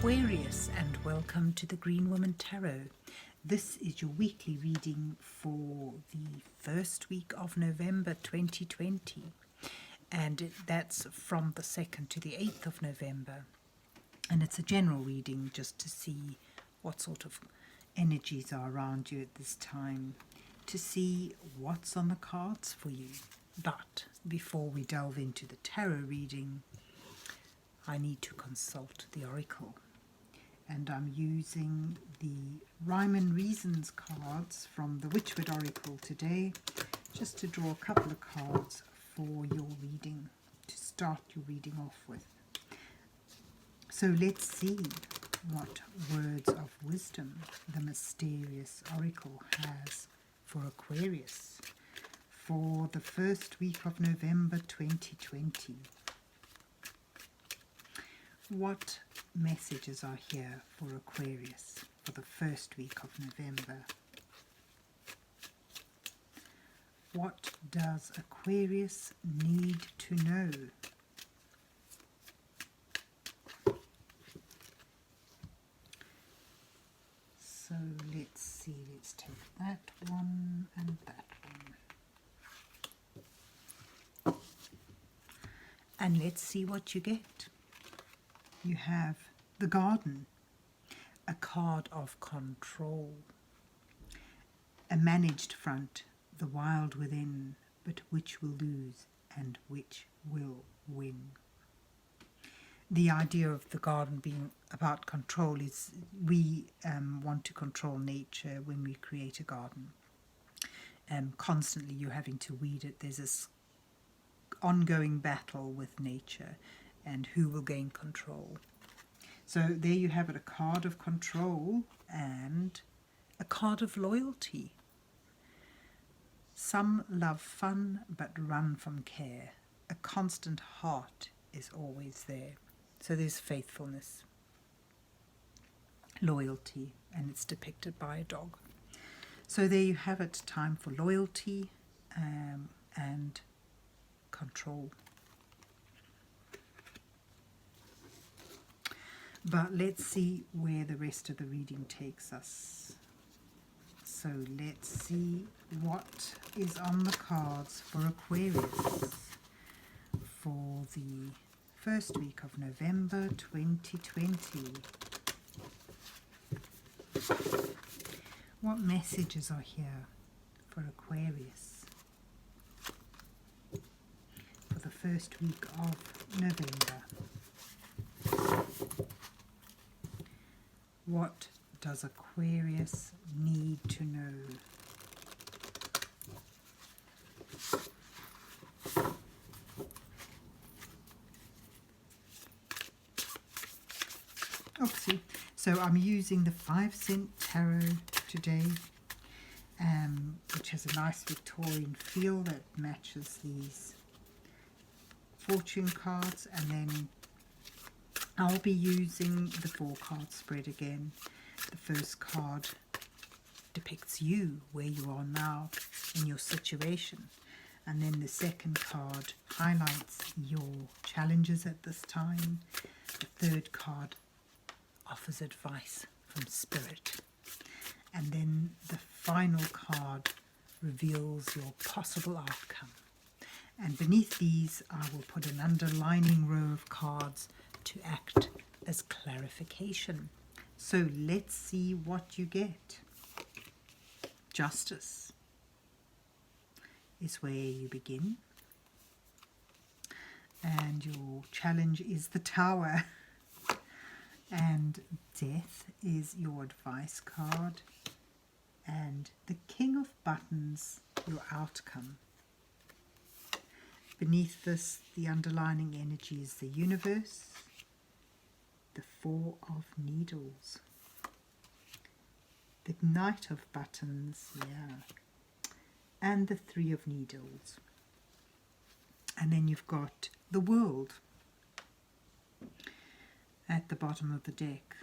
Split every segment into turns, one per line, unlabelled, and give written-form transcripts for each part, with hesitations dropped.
Aquarius, and welcome to the Green Woman Tarot. This is your weekly reading for the first week of November 2020, and that's from the 2nd to the 8th of November. And it's a general reading just to see what sort of energies are around you at this time, to see what's on the cards for you. But before we delve into the tarot reading, I need to consult the oracle, and I'm using the Rhyme and Reasons cards from the Wychwood oracle today, just to draw a couple of cards for your reading, to start your reading off with. So let's see what words of wisdom the mysterious oracle has for Aquarius for the first week of November 2020. What messages are here for Aquarius for the first week of November? What does Aquarius need to know? So let's see, let's take that one and that one. And let's see what you get. You have the Garden, a card of control, a managed front, the wild within, but which will lose and which will win. The idea of the Garden being about control is we want to control nature when we create a garden. Constantly you're having to weed it. There's this ongoing battle with nature and who will gain control. So there you have it, a card of control and a card of loyalty. Some love fun but run from care. A constant heart is always there. So there's faithfulness, loyalty, and it's depicted by a dog. So there you have it, time for loyalty and control. But let's see where the rest of the reading takes us. So let's see what is on the cards for Aquarius for the first week of November 2020. What messages are here for Aquarius for the first week of November? What does Aquarius need to know? Oopsie. So I'm using the 5-cent tarot today, which has a nice Victorian feel that matches these fortune cards, and then I'll be using the 4-card spread again. The first card depicts you, where you are now in your situation. And then the second card highlights your challenges at this time. The third card offers advice from Spirit. And then the final card reveals your possible outcome. And beneath these, I will put an underlining row of cards to act as clarification. So let's see what you get. Justice is where you begin. And your challenge is the Tower. And Death is your advice card. And the King of Buttons, your outcome. Beneath this, the underlining energy is the Universe. The 4 of Needles, the Knight of Buttons, and the 3 of Needles. And then you've got the World at the bottom of the deck,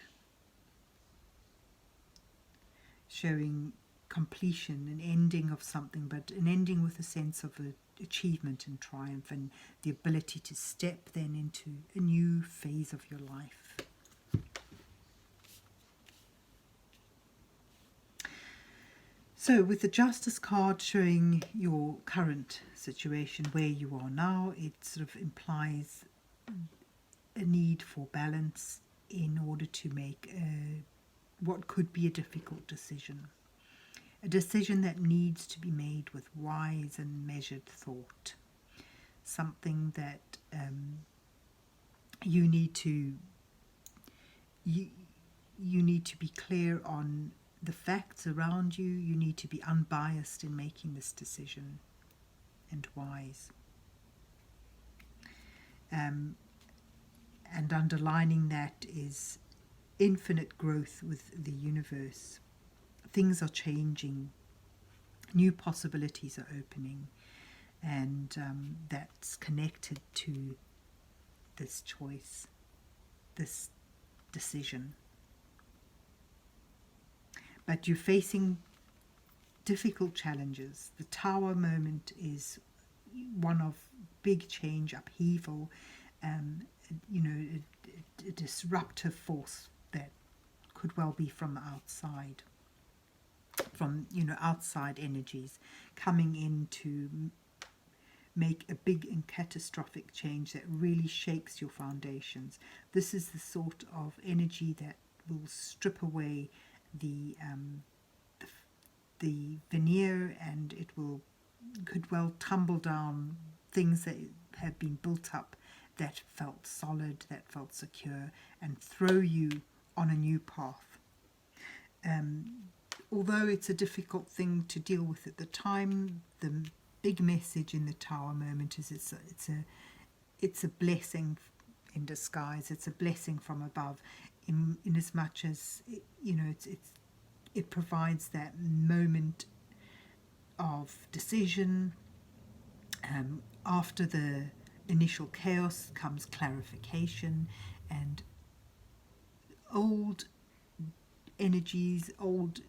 showing completion, an ending of something, but an ending with a sense of achievement and triumph, and the ability to step then into a new phase of your life. So with the Justice card showing your current situation, where you are now, it sort of implies a need for balance in order to make what could be a difficult decision. A decision that needs to be made with wise and measured thought. Something that you need to be clear on the facts around you. You need to be unbiased in making this decision, and wise. And underlining that is infinite growth with the universe. Things are changing, new possibilities are opening, and that's connected to this choice, this decision. But you're facing difficult challenges. The Tower moment is one of big change, upheaval, a disruptive force that could well be from the outside, from outside energies coming in to make a big and catastrophic change that really shakes your foundations. This is the sort of energy that will strip away the veneer, and it could well tumble down things that have been built up that felt solid, that felt secure, and throw you on a new path. Although it's a difficult thing to deal with at the time, the big message in the Tower moment is it's a blessing in disguise. It's a blessing from above, in as much as it provides that moment of decision. After the initial chaos comes clarification, and old energies, old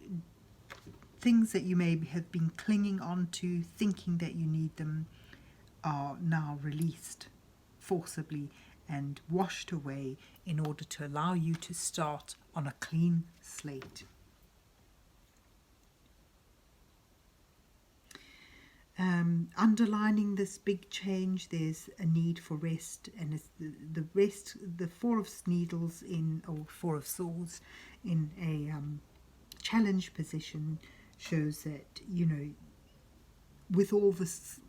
things that you may have been clinging on to, thinking that you need them, are now released forcibly and washed away in order to allow you to start on a clean slate. Underlining this big change, there's a need for rest, and it's the rest, the Four of Needles or Four of Swords in a challenge position shows that, with all this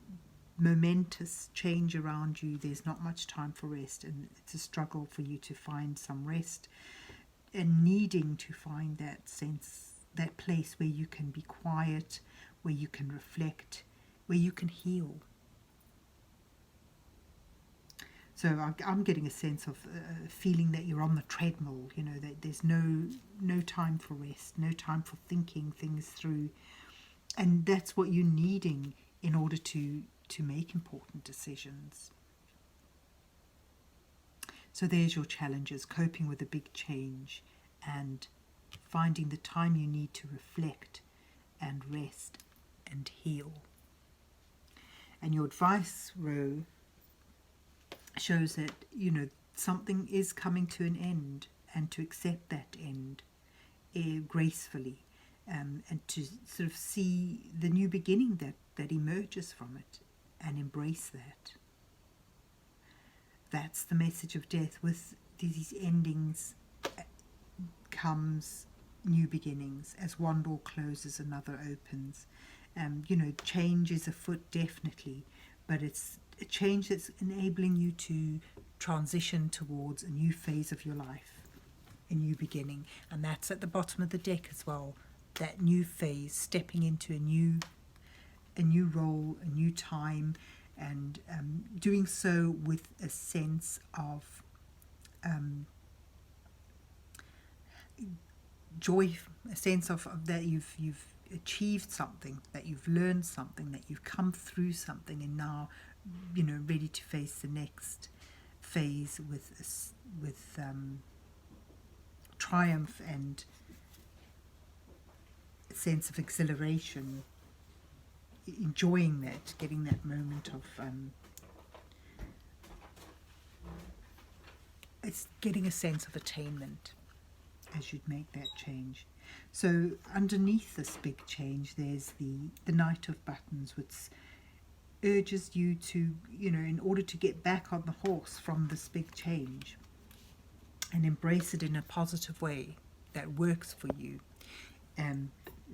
momentous change around you, there's not much time for rest, and it's a struggle for you to find some rest, and needing to find that sense, that place where you can be quiet, where you can reflect, where you can heal. So I'm getting a sense of feeling that you're on the treadmill, that there's no time for rest, no time for thinking things through. And that's what you're needing in order to make important decisions. So there's your challenges: coping with a big change and finding the time you need to reflect and rest and heal. And your advice row shows that, something is coming to an end, and to accept that end gracefully, and to sort of see the new beginning that emerges from it and embrace that. That's the message of death. With these endings comes new beginnings. As one door closes, another opens. Change is afoot, definitely, but it's a change that's enabling you to transition towards a new phase of your life, a new beginning. And that's at the bottom of the deck as well, that new phase, stepping into a new role, a new time, and doing so with a sense of joy, a sense of that you've achieved something, that you've learned something, that you've come through something, and now ready to face the next phase with triumph and a sense of exhilaration, enjoying that, getting that moment of it's getting a sense of attainment as you'd make that change. So underneath this big change, there's the Knight of Buttons, which urges you to, in order to get back on the horse from this big change and embrace it in a positive way that works for you,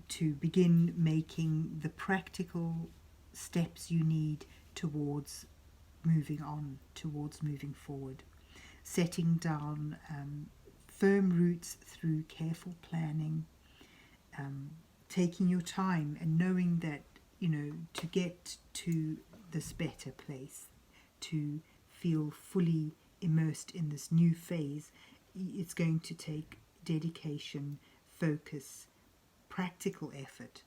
to begin making the practical steps you need towards moving on, towards moving forward, setting down firm roots through careful planning, taking your time and knowing that, to get to this better place, to feel fully immersed in this new phase, it's going to take dedication, focus, practical effort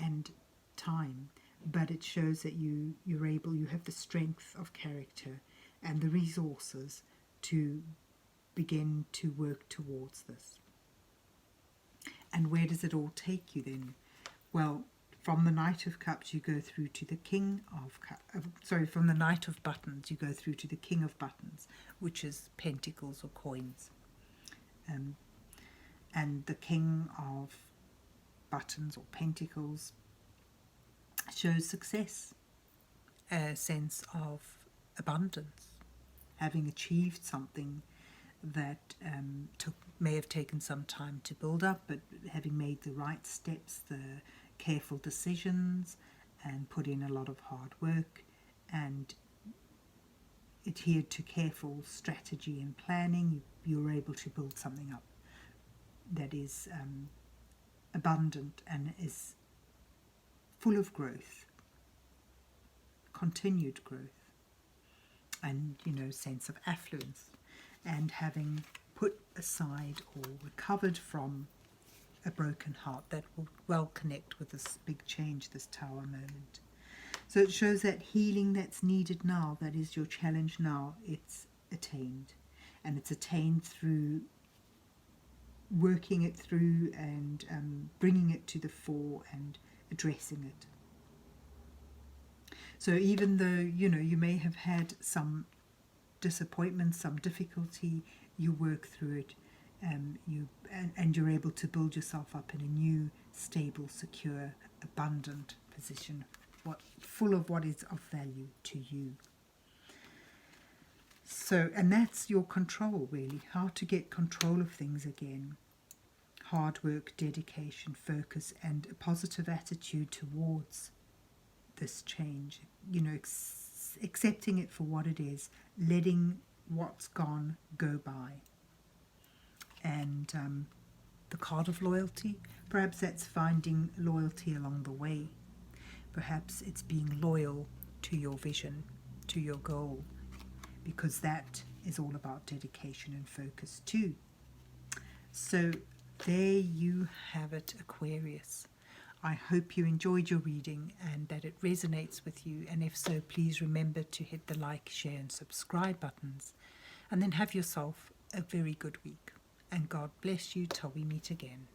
and time, but it shows that you have the strength of character and the resources to begin to work towards this. And where does it all take you then? Well, from the Knight of Cups you go through to the King of from the Knight of Buttons you go through to the King of Buttons, which is pentacles or coins. And the King of Buttons or pentacles shows success, a sense of abundance, having achieved something that may have taken some time to build up, but having made the right steps, the careful decisions, and put in a lot of hard work and adhered to careful strategy and planning, you're able to build something up that is abundant and is full of growth, continued growth, and sense of affluence, and having put aside or recovered from a broken heart that will well connect with this big change, this Tower moment. So it shows that healing that's needed now, that is your challenge now, it's attained, and it's attained through working it through and bringing it to the fore and addressing it. So even though you may have had some disappointment, some difficulty, you work through it, and you're able to build yourself up in a new, stable, secure, abundant position, full of what is of value to you. So, and that's your control, really, how to get control of things again. Hard work, dedication, focus, and a positive attitude towards this change. Accepting it for what it is, letting what's gone go by. And the card of loyalty, perhaps that's finding loyalty along the way. Perhaps it's being loyal to your vision, to your goal, because that is all about dedication and focus too. So there you have it, Aquarius. I hope you enjoyed your reading and that it resonates with you, and if so, please remember to hit the like, share and subscribe buttons, and then have yourself a very good week. And God bless you till we meet again.